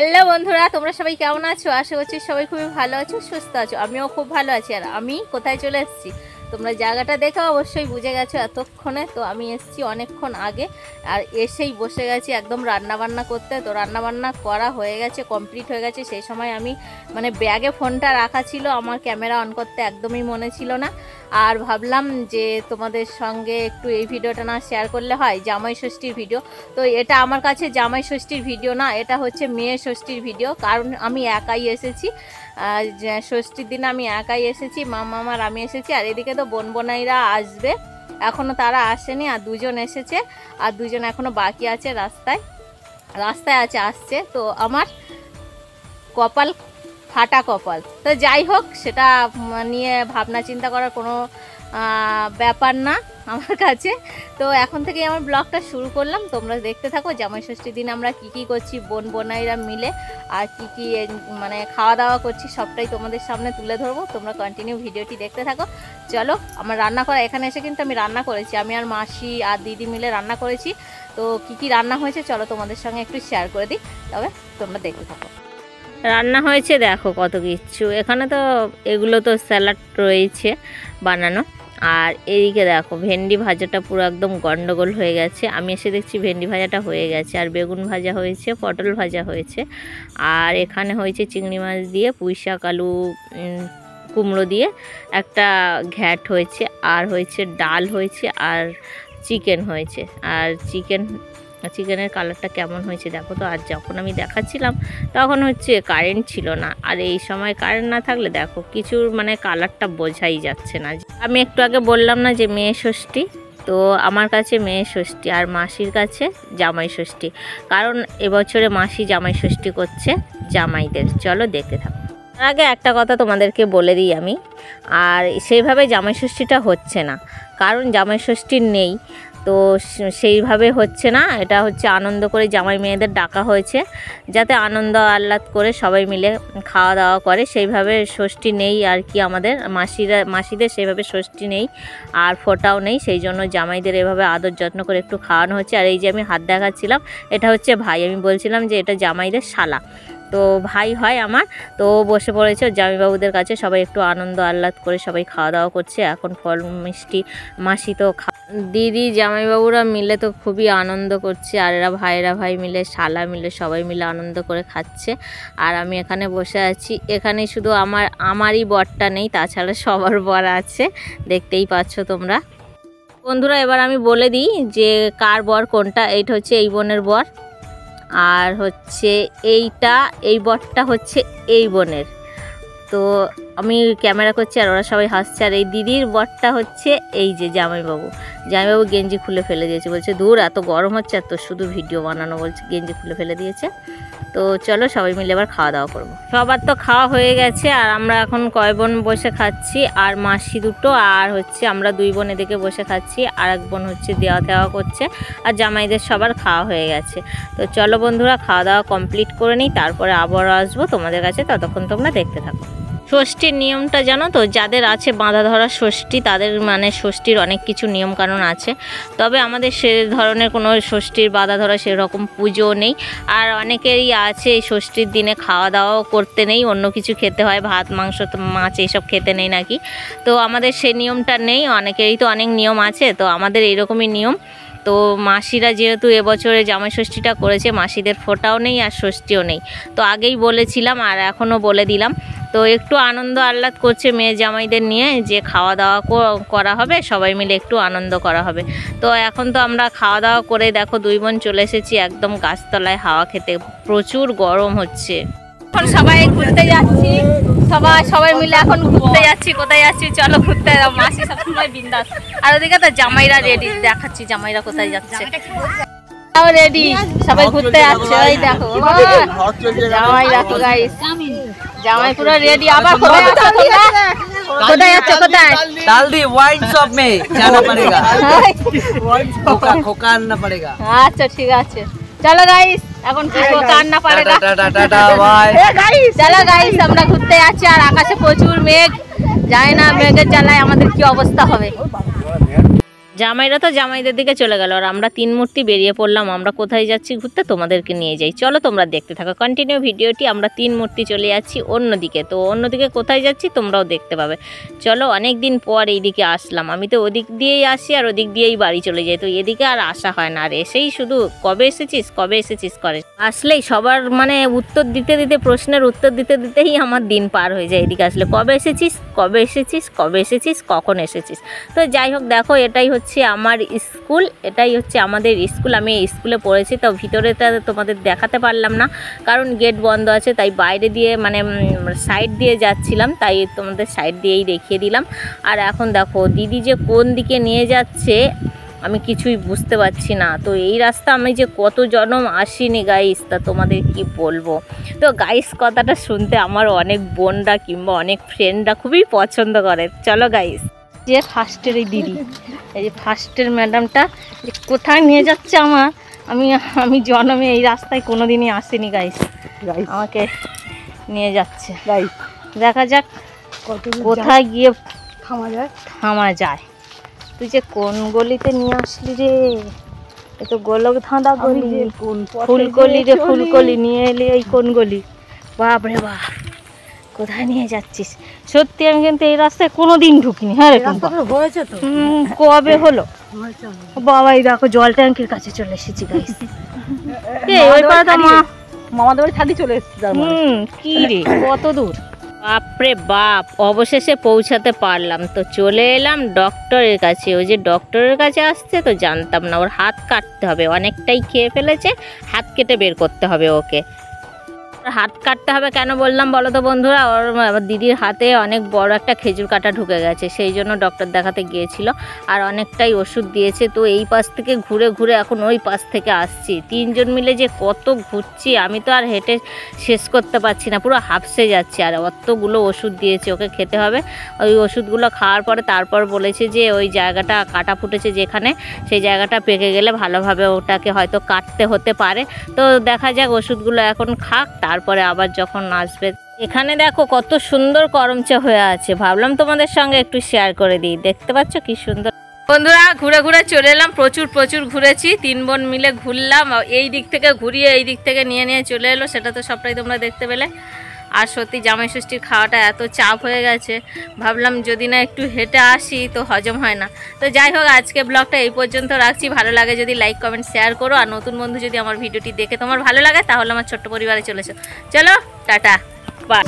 Hello বন্ধুরা, তোমরা সবাই কেমন আছো? আশা করছি সবাই খুবই ভালো আছো, সুস্থ আছো। আমিও খুব ভালো আছি। আর আমি কোথায় চলে এসেছি তোমরা জায়গাটা দেখে অবশ্যই বুঝে গেছো এতক্ষণে। তো আমি এসেছি অনেকক্ষণ আগে, আর এসেই বসে গেছি একদম রান্নাবান্না করতে। তো রান্নাবান্না করা হয়ে গেছে, কমপ্লিট হয়ে গেছে। সেই সময় আমি ব্যাগে ফোনটা রাখা ছিল, আমার ক্যামেরা অন করতে একদমই মনে ছিল না। আর ভাবলাম যে তোমাদের সঙ্গে একটু এই ভিডিওটা না শেয়ার করলে হয়, জামাই ষষ্ঠীর ভিডিও। তো এটা আমার কাছে জামাই ষষ্ঠীর ভিডিও না, এটা হচ্ছে মেয়ে ষষ্ঠীর ভিডিও। কারণ আমি একাই এসেছি, ষষ্ঠীর দিন আমি একাই এসেছি, মামা আর আমি এসেছি। আর এদিকে তো বোন বোনাইরা আসবে, এখনও তারা আসেনি। আর দুজন এসেছে, আর দুজন এখনও বাকি আছে, রাস্তায় আছে, আসছে। তো আমার কপাল ফাটা কপাল। তো যাই হোক, সেটা নিয়ে ভাবনা চিন্তা করার কোনো ব্যাপার না আমার কাছে। তো এখন থেকেই আমার ব্লগটা শুরু করলাম, তোমরা দেখতে থাকো। জামাই ষষ্ঠীর দিন আমরা কি করছি বোন বোনাইরা মিলে, আর কি খাওয়া দাওয়া করছি সবটাই তোমাদের সামনে তুলে ধরবো। তোমরা কন্টিনিউ ভিডিওটি দেখতে থাকো। চলো, আমার রান্না করা, এখানে এসে কিন্তু আমি রান্না করেছি, আমি আর মাসি আর দিদি মিলে রান্না করেছি। তো কি রান্না হয়েছে চলো তোমাদের সঙ্গে একটু শেয়ার করে দিই, তবে তোমরা দেখতে থাকো। রান্না হয়েছে দেখো কত কিছু। এখানে তো এগুলো তো স্যালাড রয়েছে বানানো, আর এইদিকে দেখো ভেন্ডি ভাজাটা পুরো একদম গন্ডগোল হয়ে গেছে। আমি এসে দেখছি ভেন্ডি ভাজাটা হয়ে গেছে, আর বেগুন ভাজা হয়েছে, পটল ভাজা হয়েছে, আর এখানে হয়েছে চিংড়ি মাছ দিয়ে পুঁই শাক, আলু, কুমড়ো দিয়ে একটা ঘ্যাট হয়েছে, আর হয়েছে ডাল হয়েছে, আর চিকেন হয়েছে। আর চিকেনের কালারটা কেমন হয়েছে দেখো তো। আর যখন আমি দেখাচ্ছিলাম তখন হচ্ছে কারেন্ট ছিল না, আর এই সময় কারেন্ট না থাকলে দেখো কিছুর কালারটা বোঝাই যাচ্ছে না। আমি একটু আগে বললাম না যে মেয়ে ষষ্ঠী, তো আমার কাছে মেয়ে ষষ্ঠী আর মাসির কাছে জামাই ষষ্ঠী। কারণ এবছরে মাসি জামাই ষষ্ঠী করছে জামাইদের। চলো দেখতে থাকো। তার আগে একটা কথা তোমাদেরকে বলে দিই আমি, আর সেইভাবে জামাই ষষ্ঠীটা হচ্ছে না, কারণ জামাই ষষ্ঠী নেই, তো সেইভাবে হচ্ছে না। এটা হচ্ছে আনন্দ করে জামাই মেয়েদের ডাকা হয়েছে, যাতে আনন্দ আহ্লাদ করে সবাই মিলে খাওয়া দাওয়া করে। সেইভাবে ষষ্ঠী নেই আর কি, আমাদের মাসিদের সেইভাবে ষষ্ঠী নেই, আর ফোঁটাও নেই। সেই জন্য জামাইদের এভাবে আদর যত্ন করে একটু খাওয়ানো হচ্ছে। আর এই যে আমি হাত দেখাচ্ছিলাম, এটা হচ্ছে ভাই। আমি বলছিলাম যে এটা জামাইদের শালা, তো ভাই হয় আমার। তো বসে পড়েছে জামাইবাবুদের কাছে, সবাই একটু আনন্দ আহ্লাদ করে সবাই খাওয়া দাওয়া করছে। এখন ফল মিষ্টি মাসি তো দিদি জামাইবাবুরা মিলে তো খুবই আনন্দ করছে, আর এরা ভাই মিলে, শালা মিলে, সবাই মিলে আনন্দ করে খাচ্ছে। আর আমি এখানে বসে আছি। এখানে শুধু আমারই বরটা নেই, তাছাড়া সবার বর আছে, দেখতেই পাচ্ছ তোমরা। বন্ধুরা, এবার আমি বলে দিই যে কার বর কোনটা। এইটা হচ্ছে এই বোনের বর, আর হচ্ছে এই বরটা হচ্ছে এই বোনের। তো আমি ক্যামেরা করছি আর ওরা সবাই হাসছে। আর এই দিদির বরটা হচ্ছে এই যে জামাইবাবু গেঞ্জি খুলে ফেলে দিয়েছে, বলছে দূর এত গরম হচ্ছে আর তো শুধু ভিডিও বানানো, বলছে গেঞ্জি খুলে ফেলে দিয়েছে। তো চলো সবাই মিলে এবার খাওয়া দাওয়া করবো। সবার তো খাওয়া হয়ে গেছে, আর আমরা এখন কয় বোন বসে খাচ্ছি, আর মাসি দুটো, আর হচ্ছে আমরা দুই বোন এদিকে বসে খাচ্ছি, আর এক বোন হচ্ছে দেওয়া করছে, আর জামাইদের সবার খাওয়া হয়ে গেছে। তো চলো বন্ধুরা, খাওয়া দাওয়া কমপ্লিট করে নিই, তারপরে আবার আসবো তোমাদের কাছে, ততক্ষণ তোমরা দেখতে থাকো। ষষ্ঠীর নিয়মটা জানো তো? যাদের আছে বাঁধা ধরা ষষ্ঠী, তাদের ষষ্ঠীর অনেক কিছু নিয়মকানুন আছে। তবে আমাদের সে ধরনের কোনো ষষ্ঠীর বাঁধা ধরা সেরকম পুজো নেই। আর অনেকেরই আছে এই ষষ্ঠীর দিনে খাওয়া দাওয়াও করতে নেই, অন্য কিছু খেতে হয়, ভাত মাংস মাছ এইসব খেতে নেই নাকি। তো আমাদের সেই নিয়মটা নেই, অনেকেরই তো অনেক নিয়ম আছে, তো আমাদের এইরকমই নিয়ম। তো মাসিরা যেহেতু এবছরে জামাই ষষ্ঠীটা করেছে, মাসিদের ফোঁটাও নেই আর ষষ্ঠীও নেই। তো আগেই বলেছিলাম আর এখনও বলে দিলাম। তো একটু আনন্দ আহ্লাদ করছে মেয়ে জামাইদের নিয়ে, যে খাওয়া দাওয়া করা হবে, সবাই মিলে একটু আনন্দ করা হবে। তো এখন তো আমরা খাওয়া দাওয়া করে দেখো দুই বোন চলে এসেছি একদম গাছতলায় হাওয়া খেতে। প্রচুর গরম হচ্ছে। এখন সবাই ঘুরতে যাচ্ছি, সবাই মিলে এখন ঘুরতে যাচ্ছি। কোথায় যাচ্ছি? চলো ঘুরতে। মাসি সবসময় বিন্দাস। আর ওদিকে তো জামাইরা রেডি, দেখাচ্ছি জামাইরা কোথায় যাচ্ছে। রেডি, সবাই ঘুরতে যাচ্ছে। ওই দেখো জামাই, দেখো গাইস, জামাই পুরো রেডি। আবার কোথায় যাচ্ছে? কোথায়? दालदी वाइन शॉप में जाना पड़ेगा, खोका आनना पड़ेगा। আচ্ছা ঠিক আছে, চলো গাইস, এখন खोका आनना पड़ेगा। Tata bye. চলো গাইস, আমরা ঘুরতে যাচ্ছি, আর আকাশে প্রচুর মেঘ, জানি না মেঘের জ্বালায় আমাদের কি অবস্থা হবে। জামাইরা তো জামাইদের দিকে চলে গেল, আর আমরা তিন মূর্তি বেরিয়ে পড়লাম। আমরা কোথায় যাচ্ছি ঘুরতে তোমাদেরকে নিয়ে যাই, চলো তোমরা দেখতে থাকো কন্টিনিউ ভিডিওটি। আমরা তিন মূর্তি চলে যাচ্ছি অন্যদিকে, তো অন্যদিকে কোথায় যাচ্ছি তোমরাও দেখতে পাবে। চলো, অনেক দিন পর এইদিকে আসলাম। আমি তো ওদিক দিয়েই আসি আর ওদিক দিয়েই বাড়ি চলে যাই, তো এদিকে আর আসা হয় না। আর এসেই শুধু কবে এসেছিস করে আসলেই সবার মানে উত্তর দিতে দিতে, প্রশ্নের উত্তর দিতে দিতেই আমার দিন পার হয়ে যায়। এদিকে আসলে কবে এসেছিস, কখন এসেছিস। তো যাই হোক, দেখো এটাই হচ্ছে আমার স্কুল, এটাই হচ্ছে আমাদের স্কুল। আমি এই স্কুলে পড়েছি, তো ভিতরেটা তোমাদের দেখাতে পারলাম না কারণ গেট বন্ধ আছে, তাই বাইরে দিয়ে মানে সাইড দিয়ে যাচ্ছিলাম, তাই তোমাদের সাইড দিয়েই দেখিয়ে দিলাম। আর এখন দেখো দিদি যে কোন দিকে নিয়ে যাচ্ছে আমি কিছুই বুঝতে পারছি না। তো এই রাস্তা আমি যে কত জনম আসিনি গাইস, তা তোমাদের কি বলবো। তো গাইস কথাটা শুনতে আমার অনেক বোনরা কিংবা অনেক ফ্রেন্ডরা খুবই পছন্দ করে। চলো গাইস, যে ফার্স্টের এই দিদি, এই যে ফার্স্টের ম্যাডামটা কোথায় নিয়ে যাচ্ছে আমি জন্মে এই রাস্তায় কোনোদিনই আসিনি গাইস, আমাকে নিয়ে যাচ্ছে গাইস। দেখা যাক কোথায় গিয়ে থামা যায়। তুই যে কোন গলিতে নিয়ে আসলি রে, এ তো গোলক ধাঁধা গলি, ফুলকলি রে ফুলকলি নিয়ে এলি এই কোন গলি। বাপ রে বাপ, কোথায় নিয়ে যাচ্ছিস? সত্যি আমি কিন্তু এই রাস্তায় কোনোদিন ঢুকিনি। হ্যাঁ রে হয়েছে তো, কবে হলো বাবা? এই দেখো জল ট্যাঙ্কির কাছে চলে এসেছি গাইস। ওই পাড়া তো মামাদের বাড়ি ছাদি চলে এসেছি। কি রে কত দূর, বাপরে বাপ, অবশেষে পৌঁছাতে পারলাম। তো চলে এলাম ডক্টরের কাছে। ওই যে ডক্টরের কাছে আসছে, তো জানতাম না ওর হাত কাটতে হবে, অনেকটাই খেয়ে ফেলেছে, হাত কেটে বের করতে হবে ওকে। হাত কাটতে হবে কেন বললাম বলো তো বন্ধুরা, ওর দিদির হাতে অনেক বড় একটা খেজুর কাটা ঢুকে গেছে, সেই জন্য ডক্টর দেখাতে গিয়েছিল। আর অনেকটাই ওষুধ দিয়েছে। তো এই পাশ থেকে ঘুরে ঘুরে এখন ওই পাশ থেকে আসছি, তিনজন মিলে যে কত ঘুরছি, আমি তো আর হেঁটে শেষ করতে পারছি না, পুরো হাঁপসে যাচ্ছে। আর অতগুলো ওষুধ দিয়েছে, ওকে খেতে হবে। ওই ওষুধগুলো খাওয়ার পরে তারপর বলেছে যে ওই জায়গাটা কাটা ফুটেছে যেখানে, সেই জায়গাটা পেকে গেলে ভালোভাবে ওটাকে হয়তো কাটতে হতে পারে। তো দেখা যাক, ওষুধগুলো এখন খাক, তারপরে আবার যখন আসবে। এখানে দেখো কত সুন্দর করমচা হয়ে আছে, ভাবলাম তোমাদের সঙ্গে একটু শেয়ার করে দিই। দেখতে পাচ্ছ কি সুন্দর। বন্ধুরা ঘুরে ঘুরে চলে এলাম, প্রচুর ঘুরেছি, তিন বোন মিলে ঘুরলাম। এই দিক থেকে ঘুরিয়ে এই দিক থেকে নিয়ে চলে এলো, সেটা তো সবটাই তোমরা দেখতে পেলে। আর সত্যি জামাই ষষ্ঠীর খাওয়াটা এত চাপ হয়ে গেছে, ভাবলাম যদি না একটু হেঁটে আসি তো হজম হয় না। তো যাই হোক, আজকে ব্লগটা এই পর্যন্ত রাখছি। ভালো লাগে যদি লাইক কমেন্ট শেয়ার করো, আর নতুন বন্ধু যদি আমার ভিডিওটি দেখে তোমার ভালো লাগে তাহলে আমার ছোট্ট পরিবারে চলেছো। চলো টাটা, বাই।